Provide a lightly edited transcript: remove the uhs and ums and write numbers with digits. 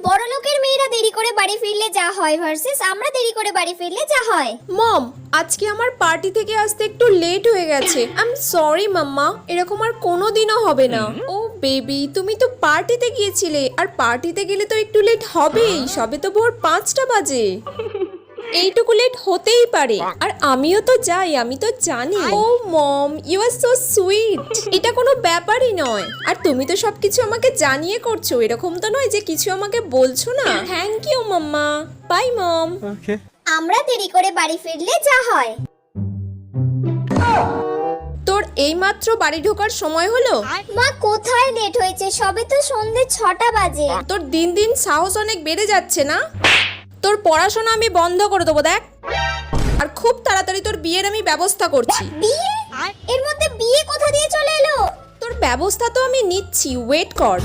বড়লোকের মেয়েরা দেরি করে বাড়ি ফিরলে যা হয় ভার্সেস আমরা দেরি করে বাড়ি ফিরলে যা হয়। মম, আজকে আমার পার্টি থেকে আসতে একটু লেট হয়ে গেছে। আই এম সরি মাম্মা, এরকম আর কোনোদিনও হবে না। ও বেবি, তুমি তো পার্টিতে গিয়েছিলে, আর পার্টিতে গেলে তো একটু লেট হবেই। সবে তো ভোর 5টা বাজে, এইটুকু লেট হতেই পারে। আর আমিও তো যাই, আমি তো জানি। ও মম, ইউ আর সো সুইট। এটা কোনো ব্যাপারই নয়। আর তুমি তো সবকিছু আমাকে জানিয়ে করছো, এরকম তো নয় যে কিছু আমাকে বলছো না। থ্যাংক ইউ মাম্মা, বাই মম। আমরা দেরি করে বাড়ি ফিরলে যা হয়। তোর এইমাত্র বাড়ি ঢোকার সময় হলো? মা কোথায় লেট হয়েছে, সবে তো সন্ধে 6টা বাজে। তোর দিন দিন সাহস অনেক বেড়ে যাচ্ছে না? তোর পড়াশোনা আমি বন্ধ করে দেবো দেখ। আর খুব তাড়াতাড়ি তোর বিয়ের আমি ব্যবস্থা করছি। বিয়ে? এর মধ্যে বিয়ে কোথা দিয়ে চলে এলো? তোর ব্যবস্থা তো আমি নিচ্ছি, ওয়েট কর।